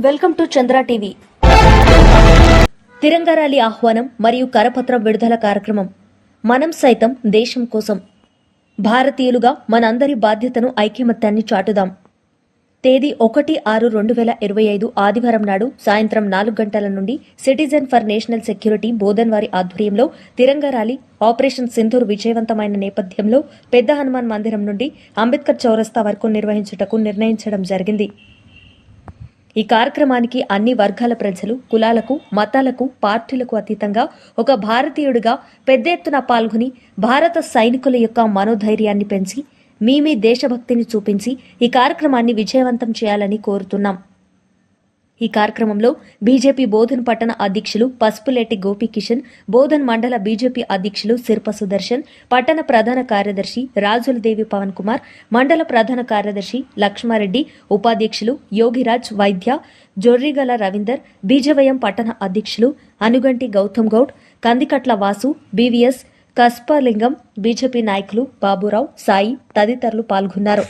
Welcome to Chandra TV. Tiranga rally ఆహ్వానం మరియు కరపత్రం విడుదల కార్యక్రమం. మనం సైతం దేశం కోసం. భారతీయులుగా మనందరి బాధ్యతను ఐకమత్యాన్ని చాటుదాం. తేదీ 1/6/2025 ఆదివారం నాడు సాయంత్రం 4 గంటల నుండి citizen for national security Bodhan వారి ఆధ్వర్యంలో తిరంగా ర్యాలీ ఆపరేషన్ సింధూర్ విజయవంతమైన నేపథ్యంలో పెద్ద హనుమాన్ మందిరం నుండి అంబేద్కర్ చౌరస్తా వరకు నిర్వహించుటకు నిర్ణయించడం జరిగింది. ఈ కార్యక్రమానికి అన్ని వర్గాల ప్రజలు, కులాలకు, మతాలకు, పార్టీలకు అతీతంగా ఒక భారతీయుడిగా పెద్ద ఎత్తున పాల్గొని భారత సైనికుల యొక్క మనోధైర్యాన్ని పెంచి మీ దేశభక్తిని చూపించి ఈ కార్యక్రమాన్ని విజయవంతం చేయాలని కోరుతున్నాం. ఈ కార్యక్రమంలో బీజేపీ బోధన్ పట్టణ అధ్యక్షులు పసుపులేటి గోపీకిషన్, బోధన్ మండల బీజేపీ అధ్యక్షులు సిర్ప సుదర్శన్, పట్టణ ప్రధాన కార్యదర్శి రాజులదేవి పవన్ కుమార్, మండల ప్రధాన కార్యదర్శి లక్ష్మారెడ్డి, ఉపాధ్యక్షులు యోగిరాజ్ వైద్య, జొర్రిగల రవీందర్, బీజవయం పట్టణ అధ్యక్షులు అనుగంటి గౌతమ్ గౌడ్, కందికట్ల వాసు, బీవీఎస్ కస్పలింగం, బీజేపీ నాయకులు బాబురావు, సాయి తదితరులు పాల్గొన్నారు.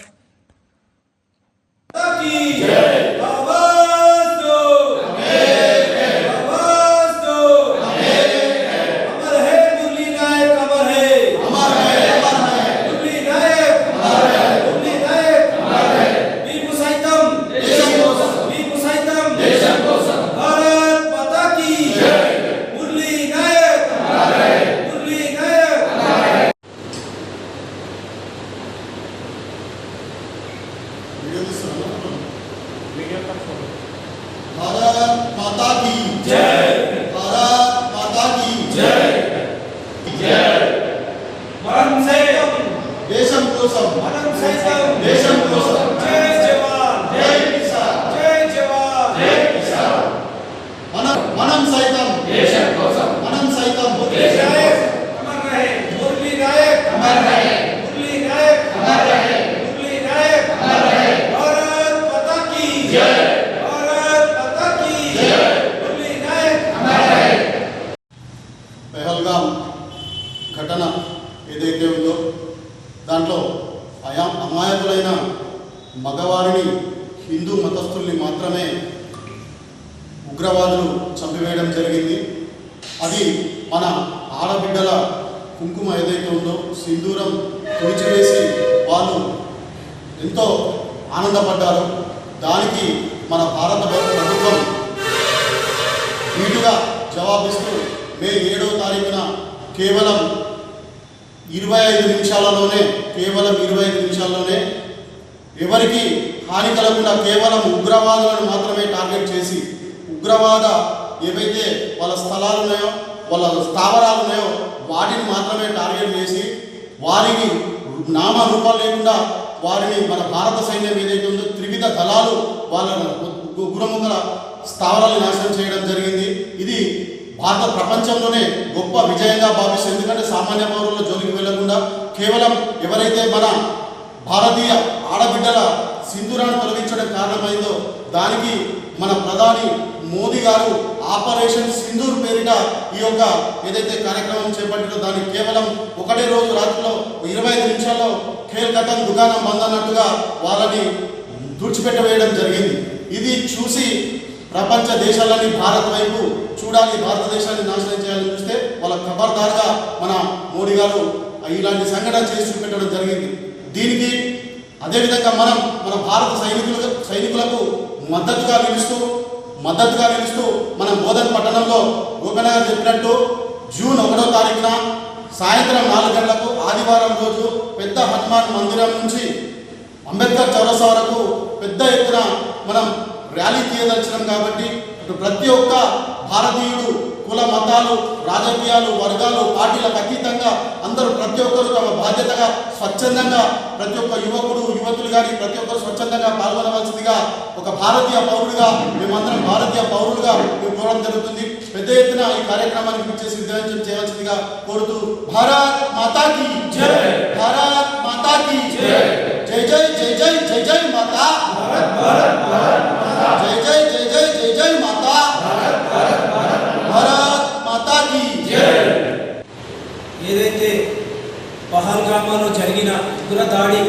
भारत माता की जय। भारत माता की जय। जय। మనం సైతం దేశం కోసం. మనం సైతం దేశం కోసం. జై జవాన్ జై కిసాన్. జై జవాన్ జై కిసాన్. మనం సైతం దేశం కోసం. మనం సైతం దేశ నాయక్ అమర్ రహే. మురళీ నాయక్ అమర్ రహే. మురళీ నాయక్ అమర్ రహే. మురళీ నాయక్ అమర్ రహే. భారత్ మాతా की జై. పహల్గాం ఘటన ఏదైతే ఉందో దాంట్లో అమాయకులైన మగవారిని, హిందూ మతస్థుల్ని మాత్రమే ఉగ్రవాదులు చంపివేయడం జరిగింది. అది మన ఆడబిడ్డల కుంకుమ ఏదైతే ఉందో సింధూరం తుడిచివేసి వాళ్ళు ఎంతో ఆనందపడ్డారు. దానికి మన భారత ప్రభుత్వం నీటుగా జవాబిస్తూ మే 7వ తారీఖున కేవలం 25 నిమిషాల్లోనే ఎవరికి హాని కలగకుండా కేవలం ఉగ్రవాదులను మాత్రమే టార్గెట్ చేసి ఉగ్రవాద ఏవైతే వాళ్ళ స్థలాలు ఉన్నాయో, వాళ్ళ స్థావరాలు ఉన్నాయో వాటిని మాత్రమే టార్గెట్ చేసి వారికి నామరూపాలు లేకుండా వారిని మన భారత సైన్యం ఏదైతే ఉందో త్రివిధ దళాలు వాళ్ళ గురముఖల స్థావరాలను నాశనం చేయడం జరిగింది. ఇది భారత ప్రపంచంలోనే గొప్ప విజయంగా భావిస్తుంది. ఎందుకంటే సామాన్య పౌరుల జోలికి వెళ్లకుండా కేవలం ఎవరైతే మన భారతీయ ఆడబిడ్డల సింధూరాన్ని తొలగించడం కారణమైందో దానికి మన ప్రధాని మోదీ గారు ఆపరేషన్ సింధూర్ పేరిట ఈ యొక్క ఏదైతే కార్యక్రమం చేపట్టినో దానికి కేవలం ఒకటే రోజు రాత్రిలో 25 నిమిషాల్లో ఖేల్ కటన్ దుకాణం బంద్ అన్నట్టుగా వాళ్ళని తుడిచిపెట్టవేయడం జరిగింది. ఇది చూసి ప్రపంచ దేశాలన్నీ భారత్ వైపు చూడాలి, భారతదేశాన్ని నాశనం చేయాలని చూస్తే వాళ్ళ ఖబర్దార్గా మన మోడీ గారు ఇలాంటి సంఘటన చేసి చూపెట్టడం జరిగింది. దీనికి అదేవిధంగా మనం మన భారత సైనికులకు మద్దతుగా నిలుస్తూ మనం బోధన్ పట్టణంలో గోపనగా చెప్పినట్టు జూన్ 1వ తారీఖున సాయంత్రం 4 గంటలకు ఆదివారం రోజు పెద్ద హనుమాన్ మందిరం నుంచి అంబేద్కర్ చౌరస్తా వరకు పెద్ద ఎత్తున మనం ర్యాలీ తీయదలిచినాం. కాబట్టి ప్రతి ఒక్క భారతీయుడు కుల మతాలు, రాజకీయాలు, వర్గాలు, పార్టీలకు అతీతంగా అందరూ ప్రతి ఒక్కరు తమ బాధ్యతగా స్వచ్ఛందంగా ప్రతి ఒక్క యువకుడు యువతులు కానీ ప్రతి ఒక్కరు స్వచ్ఛందంగా పాల్గొనవలసిందిగా ఒక భారతీయ పౌరుడిగా మేమందరం భారతీయ పౌరులుగా మేము కోరడం జరుగుతుంది. పెద్ద ఎత్తున ఈ కార్యక్రమానికి విచ్చేసి విజయవంతం చేయవలసిందిగా కోరుతూ భారత్ మాతా కీ జై. భారత్ మాతా కీ జై. జై జై జై జై జై జై మాతా. జై జై జై జై జై జై మాతా. భారత్ మాతా కీ జై. ఏదైతే పహల్గామాలో జరిగిన ఉగ్ర దాడి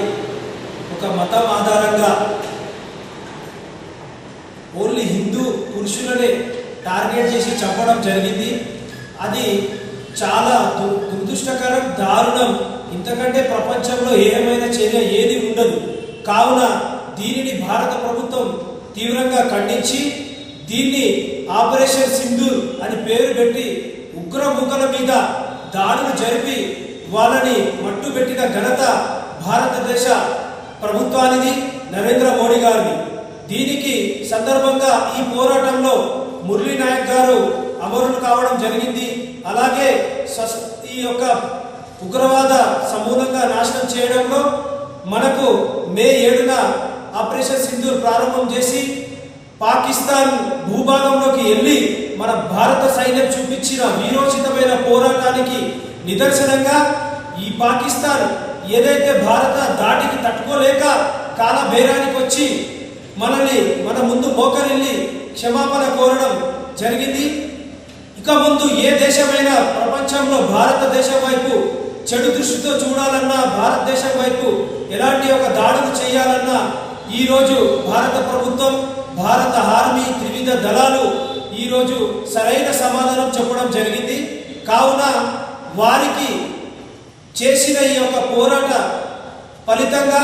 ఒక మతం ఆధారంగా ఓన్లీ హిందూ పురుషులనే టార్గెట్ చేసి చంపడం జరిగింది. అది చాలా దురదృష్టకరం, దారుణం. ఇంతకంటే ప్రపంచంలో ఏమైనా చర్య ఏది ఉండదు. కావున దీనిని భారత ప్రభుత్వం తీవ్రంగా ఖండించి దీన్ని ఆపరేషన్ సింధూర్ అని పేరు పెట్టి ఉగ్రముఖల మీద దాడులు జరిపి వాళ్ళని మట్టుబెట్టిన ఘనత భారతదేశ ప్రభుత్వానిది, నరేంద్ర మోడీ గారిది. దీనికి సందర్భంగా ఈ పోరాటంలో మురళీ నాయక్ గారు అమరులు కావడం జరిగింది. అలాగే ఈ యొక్క ఉగ్రవాద సమూలంగా నాశనం చేయడంలో మనకు మే 7న ఆపరేషన్ సింధూర్ ప్రారంభం చేసి పాకిస్తాన్ భూభాగంలోకి వెళ్ళి మన భారత సైన్యం చూపించిన వీరోచితమైన పోరాటానికి నిదర్శనంగా ఈ పాకిస్తాన్ ఏదైతే భారత దాడికి తట్టుకోలేక కాలబేరానికి వచ్చి మన ముందు మోకరిల్లి క్షమాపణ కోరడం జరిగింది. ఇక ముందు ఏ దేశమైనా ప్రపంచంలో భారతదేశం వైపు చెడు దృష్టితో చూడాలన్నా, భారతదేశం వైపు ఎలాంటి ఒక దాడులు చేయాలన్నా ఈరోజు భారత ప్రభుత్వం, భారత ఆర్మీ, త్రివిధ దళాలు ఈరోజు సరైన సమాధానం చెప్పడం జరిగింది. కావున వారికి చేసిన ఈ యొక్క పోరాట ఫలితంగా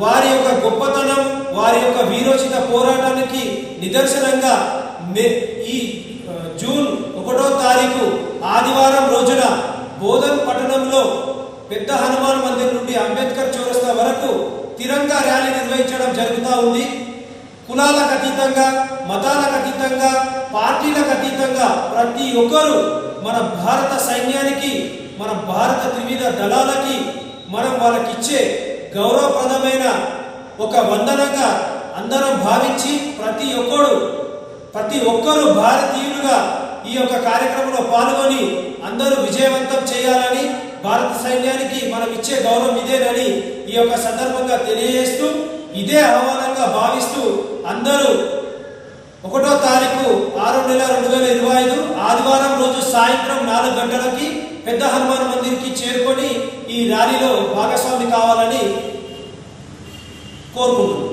వారి యొక్క గొప్పతనం, వారి యొక్క వీరోచిత పోరాటానికి నిదర్శనంగా ఈ జూన్ 1వ తారీఖు ఆదివారం రోజున బోధన్ పట్టణంలో పెద్ద హనుమాన్ మందిర్ నుండి అంబేద్కర్ చౌరస్తా వరకు తిరంగా ర్యాలీ నిర్వహించడం జరుగుతూ ఉంది. కులాలకు అతీతంగా, మతాలకు అతీతంగా, పార్టీలకు అతీతంగా ప్రతి ఒక్కరూ మన భారత సైన్యానికి, మన భారత త్రివిధ దళాలకి మనం వాళ్ళకిచ్చే గౌరవప్రదమైన ఒక వందనంగా అందరం భావించి ప్రతి ఒక్కరూ భారతీయులుగా ఈ యొక్క కార్యక్రమంలో పాల్గొని అందరూ విజయవంతం చేయాలని, భారత సైన్యానికి మనం ఇచ్చే గౌరవం ఇదేనని ఈ యొక్క సందర్భంగా తెలియజేస్తూ, ఇదే ఆహ్వానంగా భావిస్తూ అందరూ 1వ తారీఖు 6వ నెల 2025 ఆదివారం రోజు సాయంత్రం 4 గంటలకి పెద్ద హనుమాన్ మందిర్కి చేరుకొని ఈ ర్యాలీలో భాగస్వామి కావాలని కోరుకుంటున్నాను.